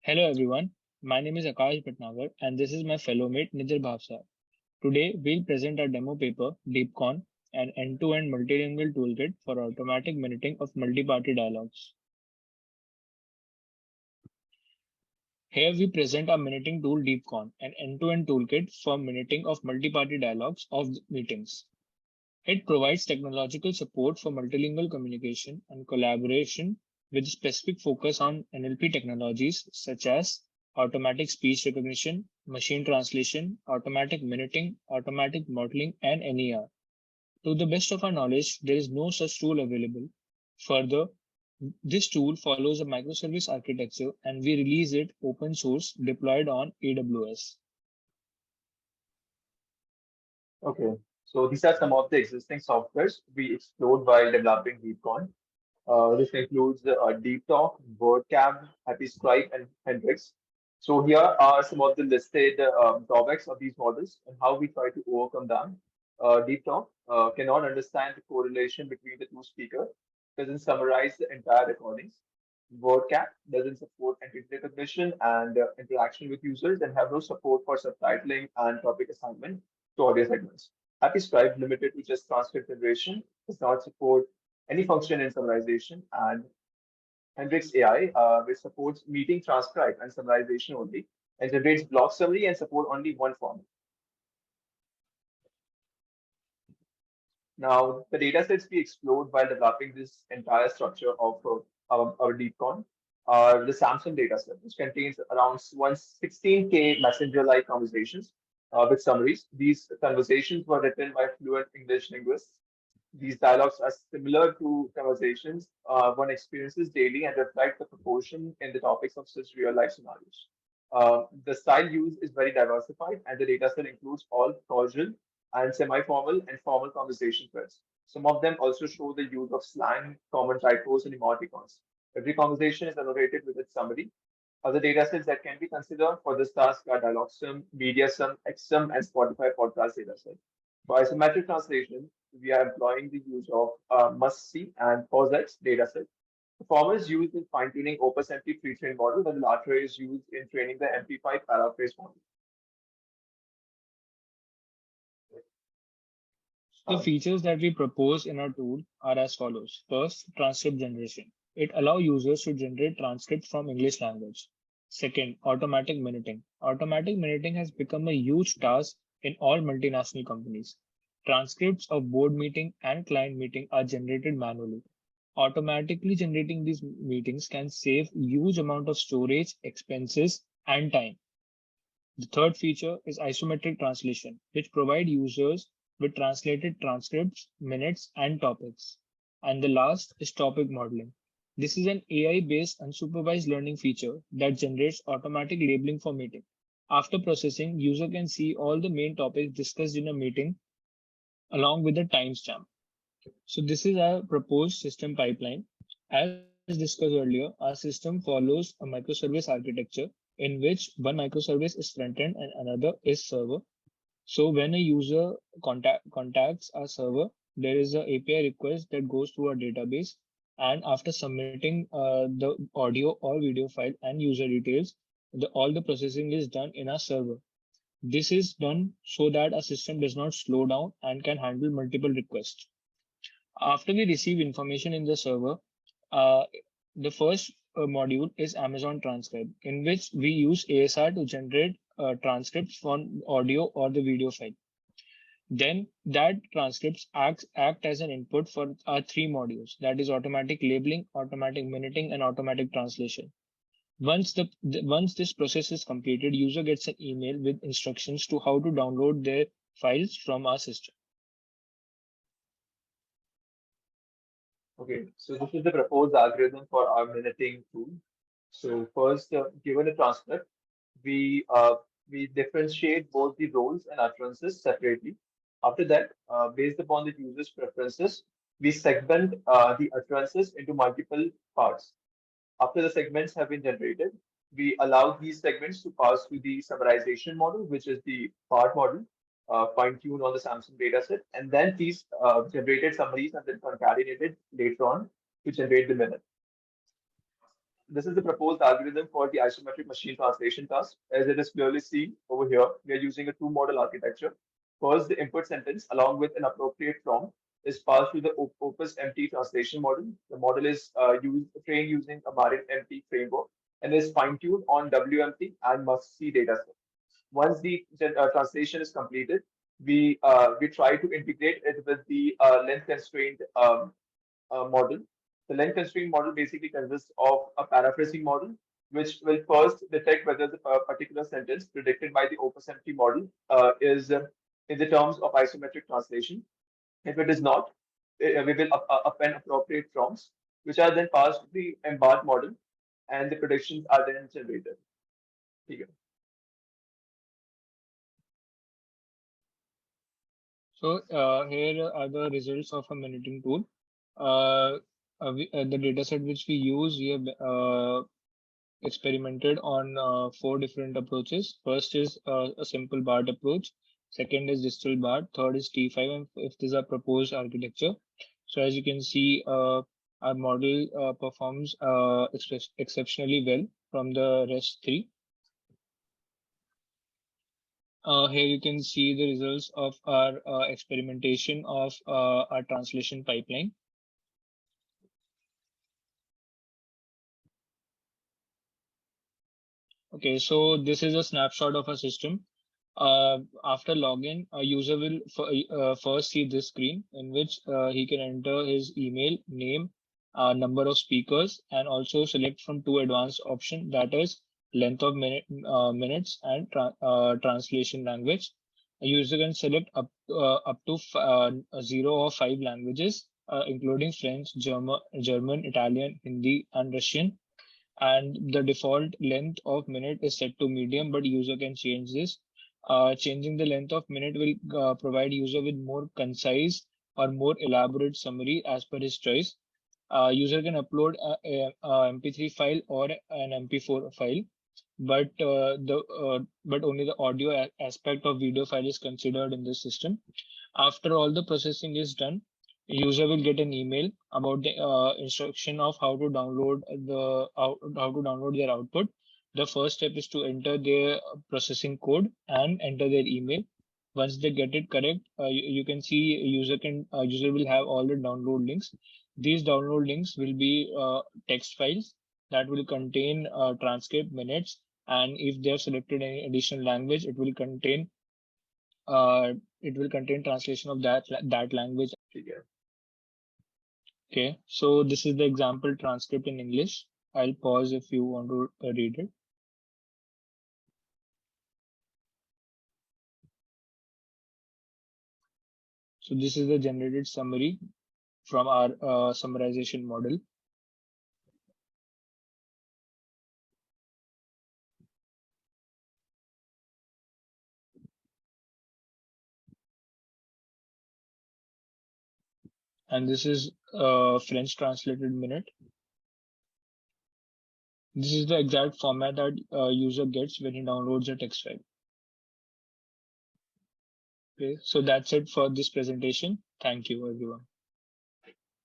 Hello everyone, my name is Akash Bhatnagar and this is my fellow mate Nijal Bhavsar. Today we'll present our demo paper DeepCon, an end-to-end multilingual toolkit for automatic minuting of multi-party dialogues. Here we present our minuting tool DeepCon, an end-to-end toolkit for minuting of multi-party dialogues of meetings. It provides technological support for multilingual communication and collaboration with specific focus on NLP technologies such as automatic speech recognition, machine translation, automatic minuting, automatic modeling, and NER. To the best of our knowledge, there is no such tool available. Further, this tool follows a microservice architecture and we release it open source deployed on AWS. Okay, so these are some of the existing softwares we explored while developing DeepCon. This includes DeepTalk, WordCamp, HappyScribe, and Hendrix. So here are some of the listed drawbacks of these models and how we try to overcome them. DeepTalk cannot understand the correlation between the two speakers, doesn't summarize the entire recordings. WordCamp doesn't support entity recognition and interaction with users and have no support for subtitling and topic assignment to audio segments. HappyScribe, limited to just transcript generation, does not support any function in summarization, and Hendrix AI, which supports meeting transcribe and summarization only, and generates block summary and support only one format. Now, the datasets we explored while developing this entire structure of our DeepCon are the Samsung dataset, which contains around 116K messenger-like conversations with summaries. These conversations were written by fluent English linguists. These dialogues are similar to conversations one experiences daily and reflect the proportion in the topics of such real-life scenarios. The style used is very diversified, and the dataset includes all causal and semi-formal and formal conversation threads. Some of them also show the use of slang, common typos, and emoticons. Every conversation is annotated with its summary. Other datasets that can be considered for this task are Dialogsum, Mediasum, XSum, and Spotify podcast dataset. For isometric translation, we are employing the use of must-see and POSIX dataset. The former is used in fine-tuning Opus MP pre-trained model, and the latter is used in training the MP5 paraphrase model. The Uh, features that we propose in our tool are as follows. First, transcript generation. It allows users to generate transcripts from English language. Second, automatic minuting. Automatic minuting has become a huge task in all multinational companies. Transcripts of board meeting and client meeting are generated manually. Automatically generating these meetings can save huge amount of storage, expenses, and time. The third feature is isometric translation, which provide users with translated transcripts, minutes, and topics. And the last is topic modeling. This is an AI-based unsupervised learning feature that generates automatic labeling for meeting. After processing, user can see all the main topics discussed in a meeting along with the timestamp. So this is our proposed system pipeline. As discussed earlier, our system follows a microservice architecture in which one microservice is front-end and another is server. So when a user contacts our server, there is an API request that goes to our database. And after submitting the audio or video file and user details, all the processing is done in our server. This is done so that our system does not slow down and can handle multiple requests. After we receive information in the server, uh, the first module is Amazon Transcribe, in which we use ASR to generate transcripts from audio or the video file. Then that transcripts act as an input for our three modules, that is automatic labeling, automatic minuting, and automatic translation. Once this process is completed, user gets an email with instructions to how to download their files from our system. Okay, so this is the proposed algorithm for our minuting tool. So first, given a transcript, we uh, we differentiate both the roles and utterances separately. After that, based upon the user's preferences, we segment the utterances into multiple parts. After the segments have been generated, we allow these segments to pass to the summarization model, which is the part model, fine-tuned on the Samsung dataset, and then these generated summaries and then concatenated later on to generate the minute. this is the proposed algorithm for the isometric machine translation task. As it is clearly seen over here, we are using a two-model architecture. First, the input sentence along with an appropriate prompt is passed to the Opus MT translation model. The model is trained using a Marin MT framework and is fine-tuned on WMT and must-see dataset. Once the translation is completed, we try to integrate it with the length constrained model. The length constraint model basically consists of a paraphrasing model, which will first detect whether the particular sentence predicted by the OpenMP model is in the terms of isometric translation. If it is not, we will append appropriate prompts, which are then passed to the embarked model, and the predictions are then generated. Here. So here are the results of a minuting tool. The dataset which we use, we have experimented on 4 different approaches. First is a simple BART approach. Second is digital BART. Third is T5, and fifth is a proposed architecture. So as you can see, our model performs exceptionally well from the rest 3. Here you can see the results of our experimentation of our translation pipeline. Okay, so this is a snapshot of a system. After login, a user will first see this screen in which he can enter his email, name, number of speakers, and also select from 2 advanced options, that is length of minutes and translation language. A user can select up to 0 or 5 languages, including French, German, Italian, Hindi, and Russian. And the default length of minute is set to medium, but user can change this. Changing the length of minute will provide user with more concise or more elaborate summary as per his choice. User can upload a MP3 file or an MP4 file, but but only the audio aspect of video file is considered in this system. After all the processing is done, user will get an email about the instruction of how to download their output. The first step is to enter their processing code and enter their email. Once they get it correct, you can see user will have all the download links. These download links will be text files that will contain transcript minutes, and if they have selected any additional language, it will contain translation of that language. Okay, so this is the example transcript in English. I'll pause if you want to read it. So this is the generated summary from our summarization model. And this is French translated minute. This is the exact format that user gets when he downloads a text file. Okay, so that's it for this presentation. Thank you, everyone.